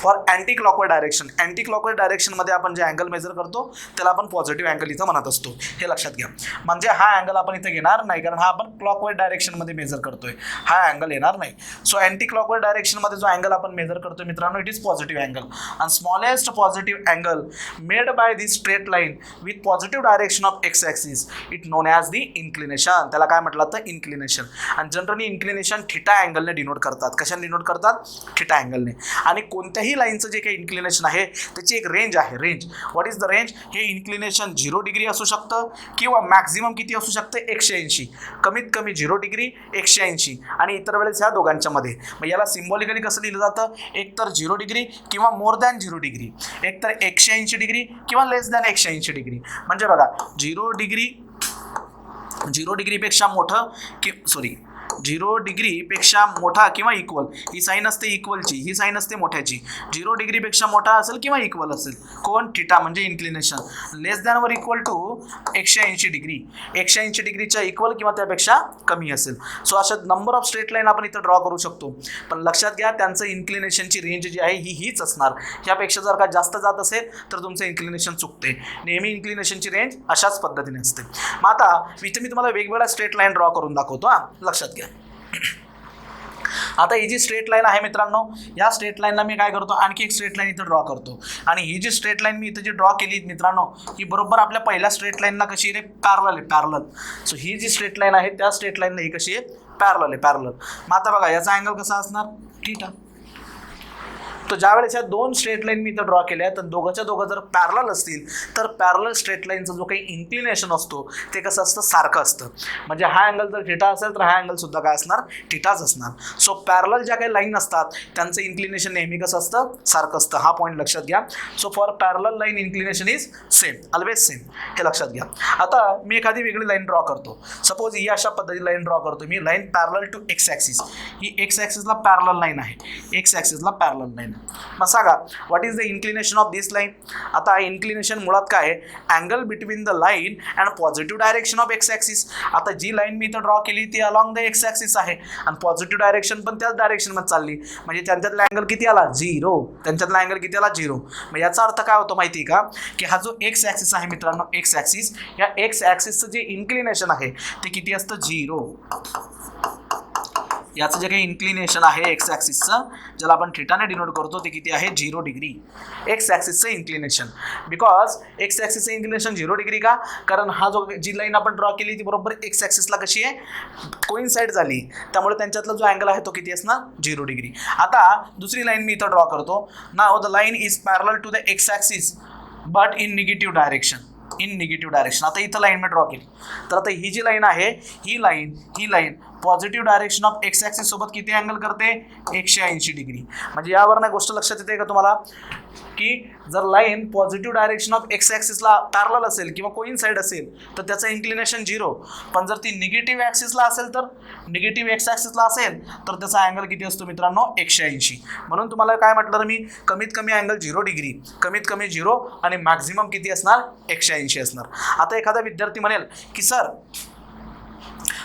फॉर अँटी क्लॉकवाईज डायरेक्शनमध्ये आपण जे अँगल मेजर करतो त्याला आपण पॉझिटिव्ह अँगल इथं म्हणत असतो, हे लक्षात घ्या. म्हणजे हा अँगल आपण इथं घेणार नाही, कारण हा आपण क्लॉकवाईज डायरेक्शनमध्ये मेजर करतोय, हा अँगल येणार नाही. सो अँटी क्लॉकवाईज डायरेक्शनमध्ये जो अँगल आपण मेजर करतोय मित्रांनो, इट इज पॉझिटिव्ह अँगल. आणि smallest positive angle made by this straight line with positive direction of x axis it non as the inclination. त्याला काय म्हटलं तर इन्क्लिनेशन. आणि जनरली इन्क्लिनेशन थिटा अँगलने डिनोट करतात. कशाने डिनोट करतात? थिटा अँगलने. आणि कोणत्याही लाईनचं जे काही इन्क्लिनेशन आहे त्याची एक रेंज आहे. Range, what is the range? हे इन्क्लिनेशन 0 डिग्री असू शकतं किंवा मॅक्झिमम किती असू शकतं? 180. कमीत कमी 0 डिग्री, 180 आणि इतर वेळेस ह्या दोघांच्या मध्ये. मग याला सिम्बॉलिकली कसं लिहिलं जातं? एक तर 0 डिग्री किंवा मोर दॅन 0 डिग्री, एक तर 180 डिग्री किंवा लेस दॅन 180 डिग्री. म्हणजे बघा 0 डिग्रीपेक्षा मोठं सॉरी 0 डिग्रीपेक्षा मोठा किंवा इक्वल, ही साईन असते इक्वलची, ही साईन असते मोठ्याची. 0 डिग्रीपेक्षा मोठा असेल किंवा इक्वल असेल, कोण? थिटा म्हणजे इन्क्लिनेशन. लेस दॅन वर इक्वल टू 180 डिग्री, 180 डिग्रीच्या इक्वल किंवा त्यापेक्षा कमी असेल. सो अशा नंबर ऑफ स्ट्रेट लाईन आपण इथं ड्रॉ करू शकतो. पण लक्षात घ्या त्यांचं इन्क्लिनेशनची रेंज जी आहे हीच असणार. ह्यापेक्षा जर का जास्त जात असेल तर तुमचं इन्क्लिनेशन चुकते. नेहमी इन्क्लिनेशनची रेंज अशाच पद्धतीने असते. मग आता इथं मी तुम्हाला वेगवेगळ्या स्ट्रेट लाईन ड्रॉ करून दाखवतो. लक्षात घ्या. आता ही जी स्ट्रेट लाईन आहे मित्रांनो, या स्ट्रेट लाईनला मी काय करतो, आणखी एक स्ट्रेट लाईन इथं ड्रॉ करतो. आणि ही जी स्ट्रेट लाईन मी इथं जी ड्रॉ केली मित्रांनो, ही बरोबर आपल्या पहिल्या स्ट्रेट लाईनला कशी आहे? पॅरलल आहे, पॅरलल. सो ही जी स्ट्रेट लाईन आहे त्या स्ट्रेट लाईनला ही कशी आहे? पॅरलल आहे, पॅरलल. मग आता बघा याचा अँगल कसा असणार? थिटा. तर ज्या वेळेस या दोन स्ट्रेट लाईन मी इथं ड्रॉ केल्या तर दोघंच्या दोघं जर पॅरलल असतील तर पॅरलल स्ट्रेट लाईनचा जो काही इन्क्लिनेशन असतो ते कसं असतं? सारखं असतं. म्हणजे हा अँगल जर थिटा असेल तर हा अँगल सुद्धा काय असणार? थिटाच असणार. सो पॅरलल ज्या काही लाईन असतात त्यांचं इन्क्लिनेशन नेहमी कसं असतं? सारखं असतं. हा पॉईंट लक्षात घ्या. So for parallel line inclination is same, always same, हे लक्षात घ्या. आता मी एखादी वेगळी लाईन ड्रॉ करतो. सपोज ही अशा पद्धतीची लाईन ड्रॉ करतो मी, line parallel to X axis. ही एक्स ॲक्सिसला पॅरलल लाईन आहे, एक्स ॲक्सिसला पॅरलल लाईन. मग सांगा what is the inclination of this line? आता इन्क्लिनेशन मुळात काय आहे? Angle between the line and positive direction of x axis. आता जी लाईन मी इथं ड्रॉ केली ती अलॉंग द एक्स ॲक्सिस आहे आणि पॉझिटिव्ह डायरेक्शन पण त्याच डायरेक्शनमध्ये चालली. म्हणजे त्यांच्यातला अँगल किती आला? 0. त्यांच्यातला अँगल किती आला? 0. मग याचा अर्थ काय होतो माहिती आहे का? की हा जो एक्स ॲक्सिस आहे मित्रांनो, एक्स ॲक्सिस, या एक्स ॲक्सिसचं जे इन्क्लिनेशन आहे ते किती असतं? 0. याचं जे काही इन्क्लिनेशन आहे एक्स ॲक्सिसचं, ज्याला आपण थिटाने डिनोट करतो, ते किती आहे? 0 डिग्री. एक्स ॲक्सिसचं इन्क्लिनेशन. बिकॉज एक्स ॲक्सिसचं इन्क्लिनेशन 0 डिग्री का? कारण हा जो जी लाईन आपण ड्रॉ केली ती बरोबर एक्स ॲक्सिसला कशी आहे? कोइन्साइड झाली. त्यामुळे त्यांच्यातला जो अँगल आहे तो किती असणार? 0 डिग्री. आता दुसरी लाईन मी इथं ड्रॉ करतो. Now the line is parallel to the x axis but in negative direction. आता इथं लाईन मी ड्रॉ केली. तर आता ही जी लाईन आहे ही line positive direction of x axis सोबत किती अँगल करते? 180 डिग्री. म्हणजे यावरनं गोष्ट लक्षात येते का तुम्हाला की जर line positive direction of x ॲक्सिसला पॅरलल असेल किंवा कोइन्साइड असेल तर त्याचं इन्क्लिनेशन 0. पण जर ती निगेटिव्ह ॲक्सिसला असेल तर निगेटिव्ह एक्स ॲक्सिसला असेल तर त्याचा अँगल किती असतो मित्रांनो? 180. म्हणून तुम्हाला काय म्हटलं तर मी कमीत कमी अँगल 0 डिग्री, कमीत कमी 0 आणि मॅक्झिमम किती असणार? 180 असणार. आता एखादा विद्यार्थी म्हणेल की सर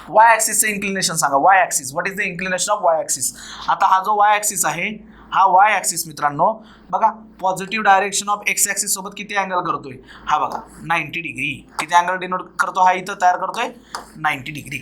वाय ॲक्सिसचं इन्क्लिनेशन सांगा. Y axis, what is the inclination of y axis? आता हा जो वाय ॲक्सिस आहे, हा वाय ॲक्सिस मित्रांनो बघा positive direction of x axis सोबत किती अँगल करतोय? हा बघा 90 डिग्री. किती अँगल डिनोट करतो? हा इथं तयार करतोय 90 डिग्री.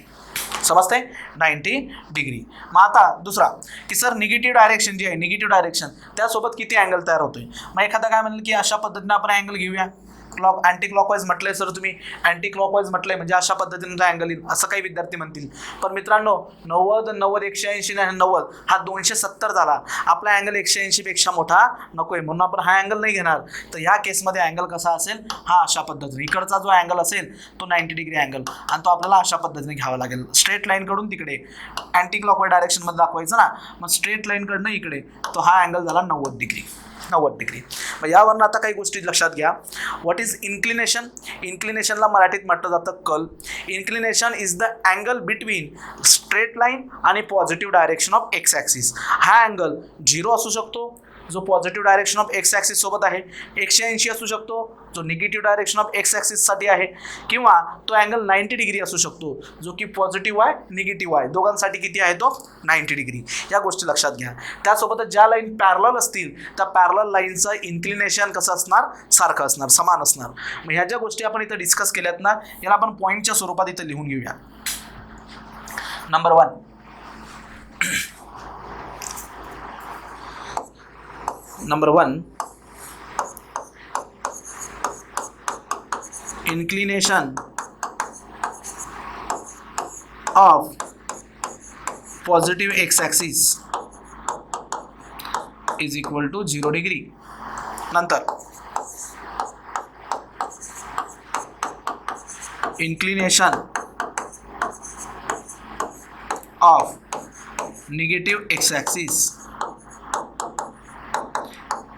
समजते? 90 डिग्री. मग आता दुसरा की सर निगेटिव्ह डायरेक्शन जी आहे, निगेटिव्ह डायरेक्शन त्यासोबत किती अँगल तयार होतोय? मग एखादा काय म्हणलं की अशा पद्धतीने आपण अँगल घेऊया. अँटी क्लॉकवाईज म्हटलंय सर तुम्ही, अँटी क्लॉकवाईज म्हटलंय म्हणजे अशा पद्धतीने अँगल येईल असं काही विद्यार्थी म्हणतील. पण मित्रांनो 90 180 आणि 90 हा 270 झाला. आपला अँगल 180 पेक्षा मोठा नकोय म्हणून आपण हा अँगल नाही घेणार. तर ह्या केसमध्ये अँगल कसा असेल? हा अशा पद्धतीने. इकडचा जो अँगल असेल तो 90 डिग्री अँगल आणि तो आपल्याला अशा पद्धतीने घ्यावा लागेल. स्ट्रेट लाईनकडून तिकडे अँटी क्लॉकवाईज डायरेक्शनमध्ये दाखवायचं ना, मग स्ट्रेट लाईनकडनं इकडे तो हा अँगल झाला 90 डिग्री. मग यावरून आता काही गोष्टी लक्षात घ्या. What is inclination? इन्क्लिनेशनला मराठीत म्हटलं जातं कल. Inclination is the angle between straight line आणि positive direction of x axis. हा अँगल 0 असू शकतो जो positive direction of x axis सोबत आहे 180 असू शकतो, जो निगेटिव्ह डायरेक्शन ऑफ एक्स ॲक्सिससाठी आहे, किंवा तो अँगल 90 डिग्री असू शकतो जो की पॉझिटिव्ह आहे निगेटिव्ह आहे, दोघांसाठी किती आहे तो 90 डिग्री. या गोष्टी लक्षात घ्या. त्यासोबतच ज्या लाईन पॅरलल असतील त्या पॅरलल लाईनचं इन्क्लिनेशन कसं असणार, सारखं असणार, समान असणार. मग ह्या ज्या गोष्टी आपण इथं डिस्कस केल्यात ना, याला आपण पॉईंटच्या स्वरूपात इथं लिहून घेऊया. Number 1, inclination of positive x-axis is equal to 0 degree. नंतर inclination of negative x-axis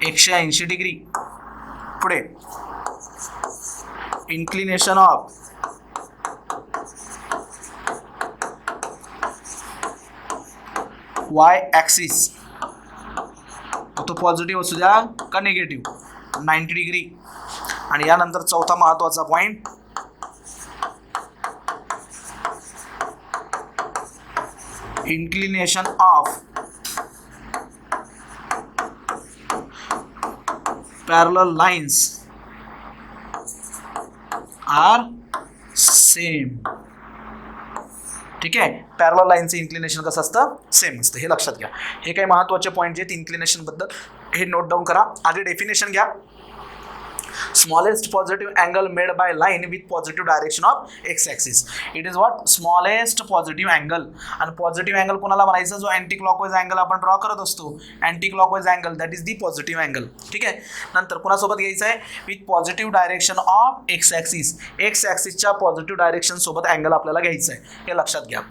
180 degree. पुढे inclination of y axis, तो पॉझिटिव्ह असू द्या का निगेटिव्ह, 90 डिग्री. आणि यानंतर चौथा महत्वाचा point, inclination of parallel lines are same. ठीक आहे, पॅरलल लाईनचं इन्क्लिनेशन कसं असतं, सेम असतं. हे लक्षात घ्या. हे काही महत्त्वाचे पॉईंट जे आहेत इन्क्लिनेशन बद्दल, हे नोट डाऊन करा. आधी डेफिनेशन घ्या. smallest positive angle made by line with positive direction of x axis. It is what? Smallest positive angle. आणि पॉझिटिव्ह अँगल कोणाला म्हणायचं, जो अँटी क्लॉकवाईज अँगल आपण ड्रॉ करत असतो, anti clockwise angle, that is the positive angle. ठीक आहे. नंतर कोणासोबत घ्यायचं आहे, with positive direction of x axis, x ॲक्सिसच्या पॉझिटिव्ह डायरेक्शन सोबत अँगल आपल्याला घ्यायचं आहे, हे लक्षात घ्या.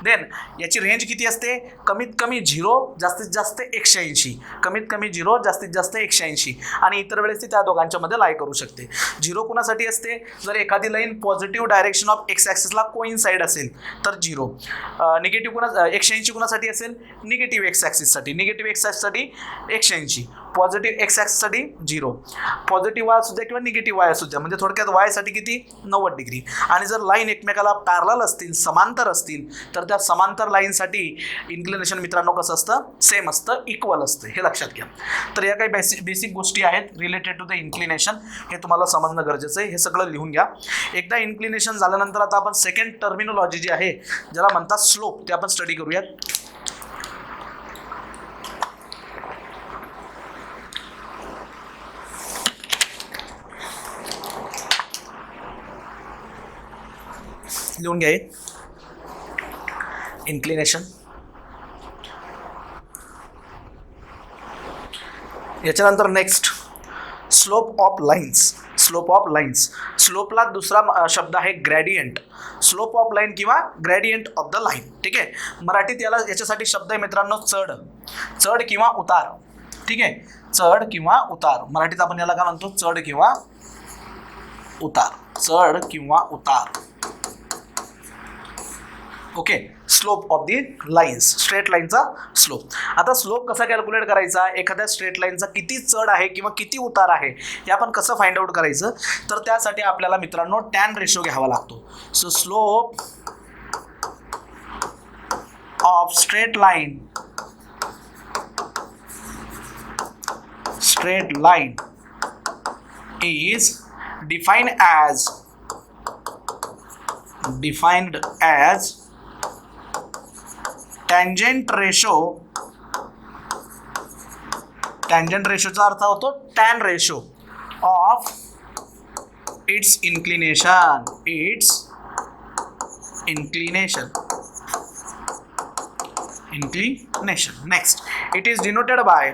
देन याची रेंज किती असते, कमीत कमी 0, जास्तीत जास्त 180, कमीत कमी 0, जास्तीत जास्त 180, आणि इतर वेळेस ती त्या दोघांच्या मध्ये लाई करू शकते. 0 कुणासाठी असते, जर एखादी line positive direction of x ॲक्सिसला कोइन्साइड असेल तर 0. निगेटिव्ह 180 कुणासाठी असेल, निगेटिव्ह एक्स ॲक्सिससाठी, निगेटिव्ह एक्स ॲक्सिससाठी 180, पॉझिटिव्ह एक्स ॲक्सिससाठी 0. पॉझिटिव्ह वाय असू द्या किंवा निगेटिव्ह वाय असू द्या, म्हणजे थोडक्यात वायसाठी किती 90 डिग्री. आणि जर लाईन एकमेकाला पॅरलल असतील, समांतर असतील, तर त्या समांतर लाईनसाठी इन्क्लिनेशन मित्रांनो कसं असतं, सेम असतं, इक्वल असतं, हे लक्षात घ्या. तर या काही बेसिक गोष्टी आहेत रिलेटेड टू द इन्क्लिनेशन, हे तुम्हाला समजणं गरजेचं आहे. हे सगळं लिहून घ्या. एकदा इन्क्लिनेशन झाल्यानंतर आता आपण सेकंड टर्मिनॉलॉजी जी आहे, ज्याला म्हणतात स्लोप, ते आपण स्टडी करूयात. लिहून घ्या इन्क्लिनेशन. याच्यानंतर next slope of lines. Slope of lines, स्लोपला दुसरा शब्द आहे ग्रॅडियंट. स्लोप ऑफ लाईन किंवा ग्रॅडियंट ऑफ द लाईन. ठीक आहे. मराठीत याच्यासाठी शब्द आहे मित्रांनो चढ, चढ किंवा उतार. ठीक आहे, चढ किंवा उतार. मराठीत आपण याला काय म्हणतो, चढ किंवा उतार, चढ किंवा उतार. Okay. Slope of the lines, straight लाईनचा स्लोप. आता स्लोप कसा कॅल्क्युलेट करायचा, एखाद्या स्ट्रेट लाईनचा किती चढ आहे किंवा किती उतार आहे हे आपण कसं फाइंड आउट करायचं, तर त्यासाठी आपल्याला मित्रांनो टॅन रेशो घ्यावा लागतो. So slope of straight line is defined as tangent ratio. tangent रेशोचा अर्थ होतो tan ratio of its inclination. Next, it is denoted by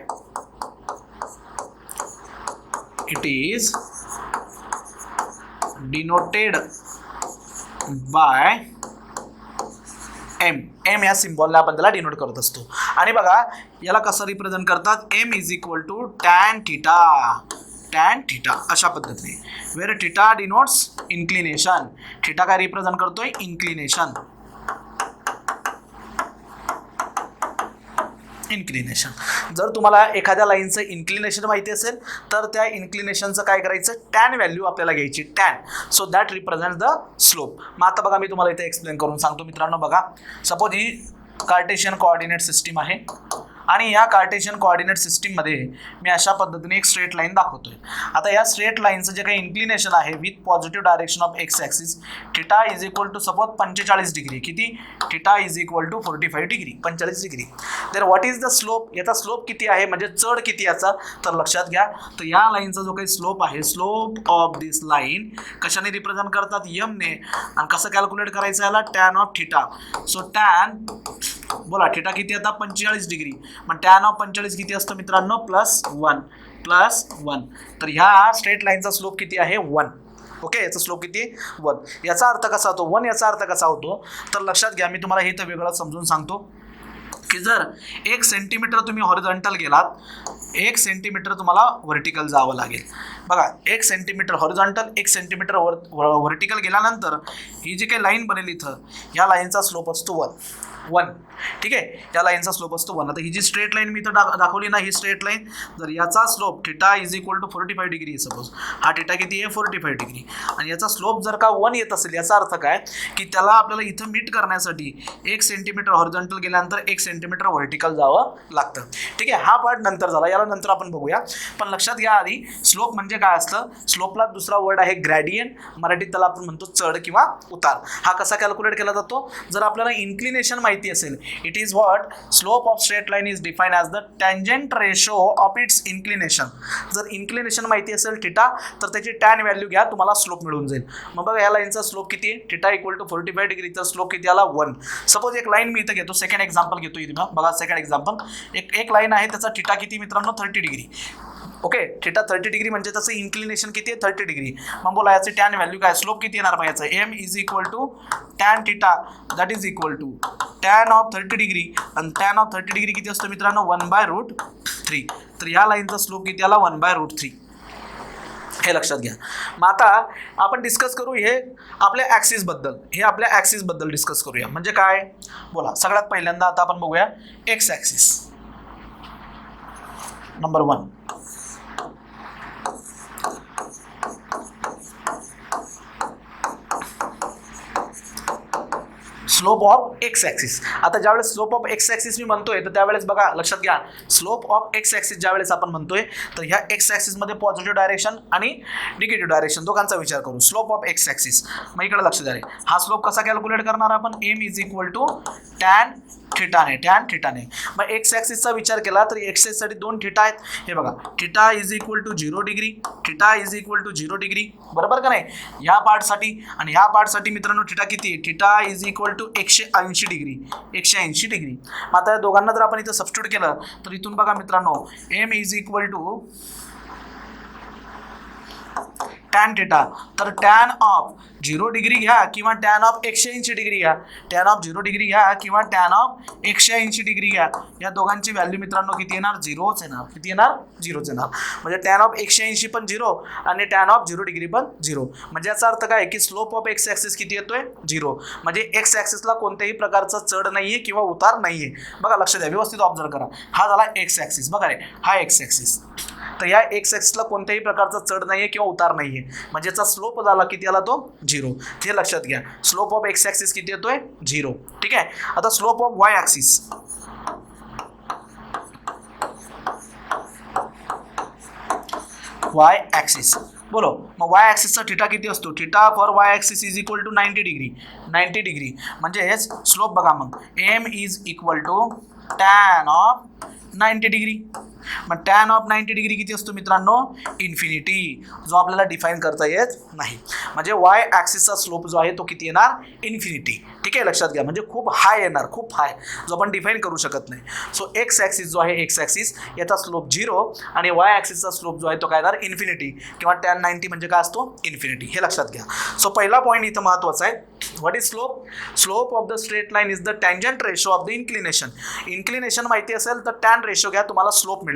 m या सिम्बॉलला आपण त्याला डिनोट करत असतो. आणि बघा याला कसं रिप्रेझेंट करतात, m is equal to tan theta अशा पद्धतीने. Where theta denotes inclination. Theta काय रिप्रेझेंट करतोय, इन्क्लिनेशन. इन्क्लिनेशन. जर तुम्हाला एखाद्या लाईनचं इन्क्लिनेशन माहिती असेल तर त्या इन्क्लिनेशनचं काय करायचं, टॅन व्हॅल्यू आपल्याला घ्यायची, tan. So that represent the slope. मग आता बघा मी तुम्हाला इथे एक्सप्लेन करून सांगतो मित्रांनो. बघा सपोज ही कार्टेशियन कोऑर्डिनेट सिस्टीम आहे आणि या कार्टेशियन कोऑर्डिनेट सिस्टीममध्ये मी अशा पद्धतीने एक स्ट्रेट लाईन दाखवतोय. आता या स्ट्रेट लाईनचं जे काही इन्क्लिनेशन आहे with positive direction of x axis, theta is equal to suppose 45 degree. किती? Theta is equal to 45 degree, 45 degree. तर व्हॉट इज द स्लोप? याचा स्लोप किती आहे, म्हणजे चढ किती याचा, तर लक्षात घ्या. तर या लाईनचा जो काही स्लोप आहे, स्लोप ऑफ दिस लाईन कशाने रिप्रेझेंट करतात, यमने. आणि कसं कॅल्क्युलेट करायचं याला, tan of theta. So tan, बोला थिटा किती आता 45 डिग्री. मग टॅन ऑफ 45 किती असतं मित्रांनो, +1. तर ह्या स्ट्रेट लाईनचा स्लोप किती आहे, 1. ओके, याचा स्लोप किती, 1. याचा अर्थ कसा होतो, 1 याचा अर्थ कसा होतो, तर लक्षात घ्या. मी तुम्हाला हे तर वेगळं समजून सांगतो की जर 1 सेंटीमीटर तुम्ही हॉरिझॉन्टल गेलात, 1 सेंटीमीटर तुम्हाला व्हर्टिकल जावं लागेल. बघा 1 सेंटीमीटर हॉरिझॉन्टल, 1 सेंटीमीटर व्हर्टिकल गेल्यानंतर ही जी काही लाईन बनेल इथं, या लाईनचा स्लोप असतो 1. ठीक आहे, या लाईनचा स्लोप असतो 1. आता ही जी स्ट्रेट लाईन मी इथं दाखवली ना, ही स्ट्रेट लाईन, जर याचा slope theta is equal to 45 degree आहे सपोज, हा थिटा किती आहे 45 डिग्री, आणि याचा स्लोप जर का 1 येत असेल, याचा अर्थ काय की त्याला आपल्याला इथं मीट करण्यासाठी 1 सेंटीमीटर हॉरिझॉन्टल गेल्यानंतर 1 सेंटीमीटर व्हर्टिकल जावं लागतं. ठीक आहे, हा पार्ट नंतर झाला, याला नंतर आपण बघूया. पण लक्षात घ्या आधी स्लोप म्हणजे काय असतं. स्लोपला दुसरा वर्ड आहे ग्रॅडियंट, मराठीत त्याला आपण म्हणतो चढ किंवा उतार. हा कसा कॅल्क्युलेट केला जातो, जर आपल्याला इन्क्लिनेशन माहिती असेल, it is what, slope of straight line is define as the tangent ratio of its inclination. जर इन्क्लिनेशन माहिती असेल थिटा, तर त्याची टॅन व्हॅल्यू घ्या, तुम्हाला स्लोप मिळून जाईल. मग बघा या लाईनचा स्लोप किती आहे, थिटा इक्वल टू 45 डिग्री, तर स्लोप किती आला 1. सपोज एक लाईन मी इथं घेतो, सेकंड एक्झाम्पल घेतो इथे. बघा सेकंड एक्झाम्पल, एक लाईन आहे, त्याचा थिटा किती मित्रांनो 30 डिग्री. ओके, थिटा 30 डिग्री म्हणजे त्याचं इन्क्लिनेशन किती आहे 30 डिग्री. मग बोला याचे टॅन व्हॅल्यू काय, स्लोप किती येणार, मग याचं m is equal to tan theta, that is equal to tan of 30 degree. आणि टॅन ऑफ 30 डिग्री किती असतो मित्रांनो, 1/√3. तर या लाईनचा स्लोप किती आला 1/√3. हे लक्षात घ्या. मग आता आपण डिस्कस करू हे आपल्या ॲक्सिसबद्दल, डिस्कस करूया. म्हणजे काय, बोला सगळ्यात पहिल्यांदा आता आपण बघूया x axis. Number 1, slope of x axis. आता ज्यावेळेस स्लोप ऑफ एक्स ॲक्सिस मी म्हणतोय, तर त्यावेळेस बघा लक्षात घ्या, स्लोप ऑफ एक्स ॲक्सिस ज्यावेळेस आपण म्हणतोय, तर ह्या एक्स ॲक्सिसमध्ये पॉझिटिव्ह डायरेक्शन आणि निगेटिव्ह डायरेक्शन दोघांचा विचार करू. स्लोप ऑफ एक्स ॲक्सिस, मग इकडे लक्ष द्या रे, हा स्लोप कसा कॅल्क्युलेट करणार आपण, m is equal to tan थिटाने. मग एक्स ॲक्सिसचा विचार केला तर एक्स ॲक्सिससाठी 2 थिटा आहेत. हे बघा, theta is equal to 0 degree, degree, बरोबर का नाही, या पार्टसाठी. आणि ह्या पार्टसाठी मित्रांनो थिटा किती आहे, theta is equal to 180 degree. आता या दोघांना जर आपण इथं सबस्टिट्यूट केलं तर इथून बघा मित्रांनो, m is equal to tan theta, तर टॅन ऑफ 0 डिग्री घ्या किंवा टॅन ऑफ 180 डिग्री घ्या, टॅन ऑफ 0 डिग्री घ्या किंवा टॅन ऑफ 180 डिग्री घ्या, या दोघांची व्हॅल्यू मित्रांनो किती येणार, 0च येणार. किती येणार, 0च येणार. म्हणजे टॅन ऑफ 180 पण 0 आणि टॅन ऑफ 0 डिग्री पण 0. म्हणजे याचा अर्थ काय की स्लोप ऑफ एक्स ॲक्सिस किती येतोय 0. म्हणजे एक्स ॲक्सिसला कोणत्याही प्रकारचा चढ नाहीये किंवा उतार नाहीये. बघा लक्ष द्या, व्यवस्थित ऑब्झर्व करा. हा झाला एक्स ॲक्सिस, बघा रे, हा एक्स ॲक्सिस. तर या एक्स ॲक्सिसला कोणत्याही प्रकारचा चढ नाहीये किंवा उतार नाहीये, म्हणजे याचा स्लोप झाला किती आला तो 0. हे लक्षात घ्या, स्लोप ऑफ एक्स ॲक्सिस किती येतोय 0. ठीक आहे, आता slope of y axis, y axis बोलो. मग वाय ॲक्सिसचा थिटा किती असतो, theta for y axis is equal to 90 degree. म्हणजे हेच स्लोप बघा, मग m is equal to tan of 90 degree. मग टॅन ऑफ 90 डिग्री किती असतो मित्रांनो, इन्फिनिटी, जो आपल्याला डिफाईन करता येत नाही. म्हणजे वाय ॲक्सिसचा स्लोप जो आहे तो किती येणार, इन्फिनिटी. ठीक आहे, लक्षात घ्या, म्हणजे खूप हाय येणार, खूप हाय, जो आपण डिफाईन करू शकत नाही. सो एक्स ॲक्सिस जो आहे, एक्स ॲक्सिस याचा स्लोप 0 आणि वाय ॲक्सिसचा स्लोप जो आहे तो काय येणार, इन्फिनिटी किंवा टॅन 90 म्हणजे काय असतो, इन्फिनिटी. हे लक्षात घ्या. सो पहिला पॉईंट इथं महत्त्वाचा आहे, what is slope. Slope of the straight line is the tangent ratio of the inclination. Inclination माहिती असेल तर टॅन रेशो घ्या, तुम्हाला स्लोप मिळेल.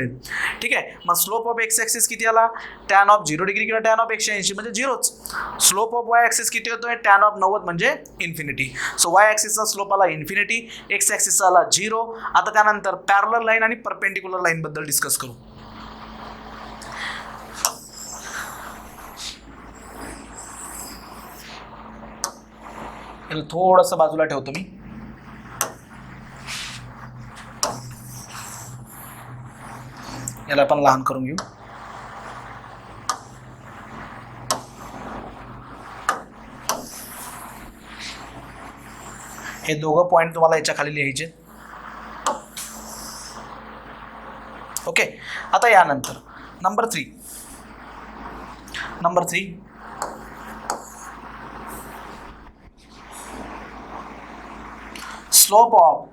ठीक आहे, मग स्लोप ऑफ एक्स ॲक्सिस किती आला, टॅन ऑफ 0 डिग्री किंवा टॅन ऑफ 180 म्हणजे 0च. स्लोप ऑफ वाय ॲक्सिस किती होतोय, टॅन ऑफ 90 म्हणजे इन्फिनिटी. सो वाय ॲक्सिसचा स्लोप आला इन्फिनिटी, एक्स ॲक्सिसचा आला 0. आता त्यानंतर पॅरलल लाईन आणि परपेंडिक्युलर लाईन बद्दल डिस्कस करू. याला थोडंसं बाजूला ठेवतो मी. याला आपण लहान करून घेऊ. हे दोघं पॉईंट तुम्हाला याच्या खाली लिहायचे. ओके. आता यानंतर number 3 slope of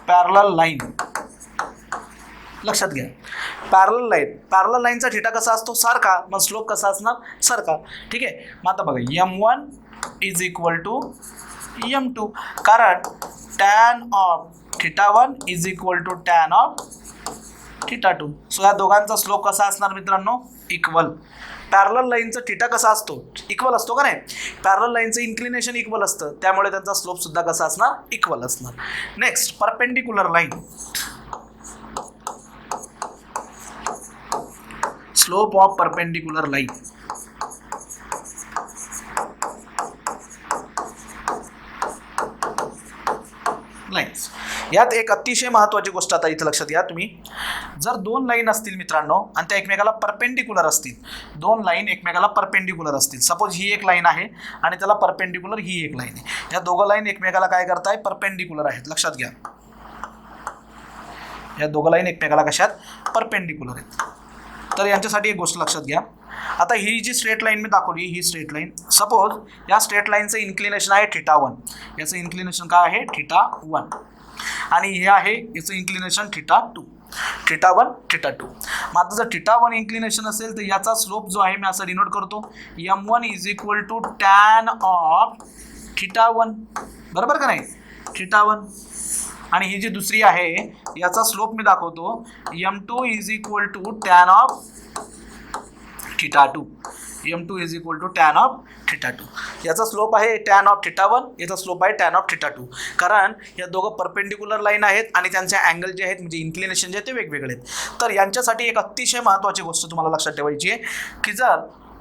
parallel line. लक्षात घ्या, पॅरलल लाईनचा थिटा कसा असतो? सारखा. मग स्लोप कसा असणार? सारखा. ठीक आहे. मग आता बघा, m1 is equal to m2, कारण tan of θ1 is equal to tan of θ2. So या दोघांचा स्लोप कसा असणार मित्रांनो? इक्वल. पॅरलल लाईनचा थिटा कसा असतो? इक्वल असतो का नाही? पॅरलल लाईनचं इन्क्लिनेशन इक्वल असतं, त्यामुळे त्यांचा स्लोप सुद्धा कसा असणार? इक्वल असणार. Next, perpendicular line. Slope of perpendicular line. Lines. यात एक अतिशय महत्त्वाची गोष्ट आता इथं लक्षात घ्या तुम्ही. जर दोन लाईन असतील मित्रांनो आणि त्या एकमेकाला परपेंडिक्युलर असतील, दोन लाईन एकमेकाला परपेंडिक्युलर असतील, सपोज ही एक लाईन आहे आणि त्याला परपेंडिक्युलर ही एक लाईन आहे, या दोघं लाईन एकमेकाला काय करताय? परपेंडिक्युलर आहेत. लक्षात घ्या, या दोघं लाईन एकमेकाला कशात? परपेंडिक्युलर आहेत. तर यांच्यासाठी एक गोष्ट लक्षात घ्या. आता ही जी स्ट्रेट लाईन मी दाखवली, ही स्ट्रेट लाईन, सपोज या स्ट्रेट लाईनचं इन्क्लिनेशन आहे θ1, याचं इन्क्लिनेशन काय आहे? θ1. आणि हे आहे याचं इन्क्लिनेशन θ2, θ1 θ2. मग आता जर θ1 इन्क्लिनेशन असेल तर याचा स्लोप जो आहे मी असं डिनोट करतो, m1 is equal to tan of θ1. बरोबर का नाही? θ1. आणि ही जी दुसरी आहे याचा स्लोप मी दाखवतो, m2 is equal to tan of θ2. m2 is equal to tan of θ2. याचा स्लोप आहे टॅन ऑफ θ1, याचा स्लोप आहे टॅन ऑफ θ2, कारण या दोघं परपेंडिक्युलर लाईन आहेत आणि त्यांचे अँगल जे आहेत म्हणजे इन्क्लिनेशन जे आहेत ते वेगवेगळे आहेत. तर यांच्यासाठी एक अतिशय महत्त्वाची गोष्ट तुम्हाला लक्षात ठेवायची आहे की जर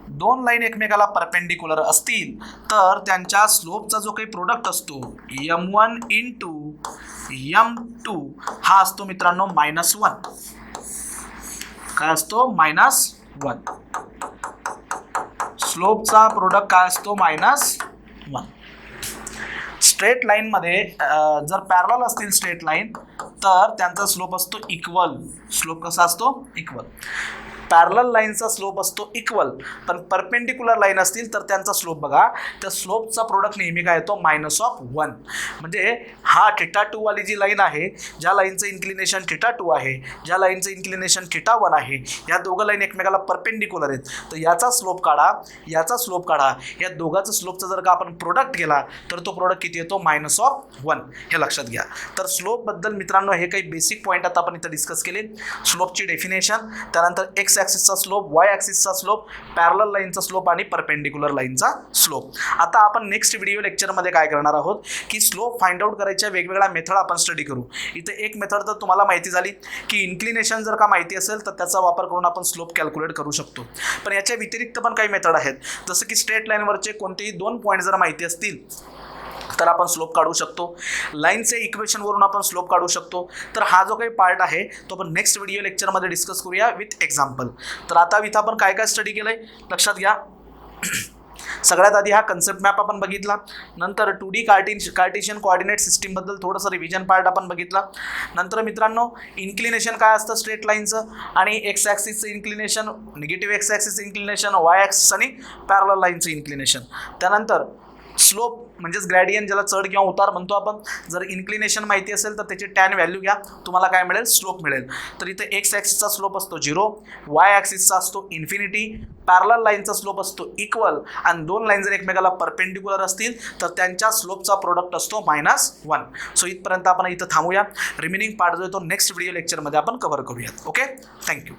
दोन लाईन एकमेकाला परपेंडिक्युलर असतील तर त्यांच्या स्लोपचा जो काही प्रोडक्ट असतो m1 इंटू m2 हा असतो मित्रांनो -1. काय असतो? -1. स्लोपचा प्रोडक्ट काय असतो? -1. स्ट्रेट लाईनमध्ये जर पॅरलल असतील स्ट्रेट लाईन तर त्यांचा स्लोप असतो इक्वल. स्लोप कसा असतो? इक्वल. पॅरलल लाईनचा स्लोप असतो इक्वल, पण परपेंडिक्युलर लाईन असतील तर त्यांचा स्लोप बघा, त्या स्लोपचा प्रोडक्ट नेहमी काय येतो? -1. म्हणजे हा θ2 वाली जी लाईन आहे, ज्या लाईनचं इन्क्लिनेशन θ2 आहे, ज्या लाईनचं इन्क्लिनेशन θ1 आहे, या दोघं लाईन एकमेकाला परपेंडिक्युलर आहेत, तर याचा स्लोप काढा, याचा स्लोप काढा, या दोघांचा स्लोपचा जर का आपण प्रोडक्ट केला तर तो प्रोडक्ट किती येतो? -1. हे लक्षात घ्या. तर स्लोपबद्दल मित्रांनो हे काही बेसिक पॉईंट आता आपण इथं डिस्कस केले. स्लोपची डेफिनेशन, त्यानंतर एक्स ॲक्सिसचा स्लोप, वाय ॲक्सिसचा स्लोप, पॅरलल लाईनचा स्लोप आणि परपेंडिक्युलर लाईनचा स्लोप. आता आपण नेक्स्ट व्हिडिओ लेक्चरमध्ये काय करणार आहोत की स्लोप फाइंड आउट करायच्या वेगवेगळ्या मेथड आपण स्टडी करू. इथे एक मेथड तर तुम्हाला माहिती झाली की इन्क्लिनेशन जर का माहिती असेल तर त्याचा वापर करून आपण स्लोप कॅल्क्युलेट करू शकतो. पण याच्या व्यतिरिक्त पण काही मेथड आहेत, जसं की स्ट्रेट लाईनवरचे कोणतेही 2 पॉईंट जर माहिती असतील तर आपण स्लोप काढू शकतो. लाईनचे इक्वेशनवरून आपण स्लोप काढू शकतो. तर हा जो काही पार्ट आहे तो आपण नेक्स्ट व्हिडिओ लेक्चरमध्ये डिस्कस करूया विथ एक्झाम्पल. तर आता इथं आपण काय काय स्टडी केलं आहे लक्षात घ्या. सगळ्यात आधी हा कन्सेप्ट मॅप आपण बघितला, नंतर 2D कार्टेशियन कोऑर्डिनेट सिस्टीमबद्दल थोडंसं रिव्हिजन पार्ट आपण बघितला. नंतर मित्रांनो इन्क्लिनेशन काय असतं स्ट्रेट लाईनचं, आणि एक्स ॲक्सिसचं इन्क्लिनेशन, निगेटिव्ह एक्स ॲक्सिसचं इन्क्लिनेशन, वाय ॲक्सिस आणि पॅरलल लाईनचं इन्क्लिनेशन. त्यानंतर स्लोप म्हणजेच ग्रॅडियंट, ज्याला चढ किंवा उतार म्हणतो आपण. जर इन्क्लिनेशन माहिती असेल तर त्याची टॅन व्हॅल्यू घ्या, तुम्हाला काय मिळेल? स्लोप मिळेल. तर इथे एक्स ॲक्सिसचा स्लोप असतो 0, वाय ॲक्सिसचा असतो इन्फिनिटी, पॅरलल लाईनचा स्लोप असतो इक्वल, आणि दोन लाईन जर एकमेकाला परपेंडिक्युलर असतील तर त्यांच्या स्लोपचा प्रोडक्ट असतो -1. सो इथपर्यंत आपण इथं थांबूया. रिमेनिंग पार्ट जो आहे तो नेक्स्ट व्हिडिओ लेक्चरमध्ये आपण कव्हर करूयात. Okay, thank you.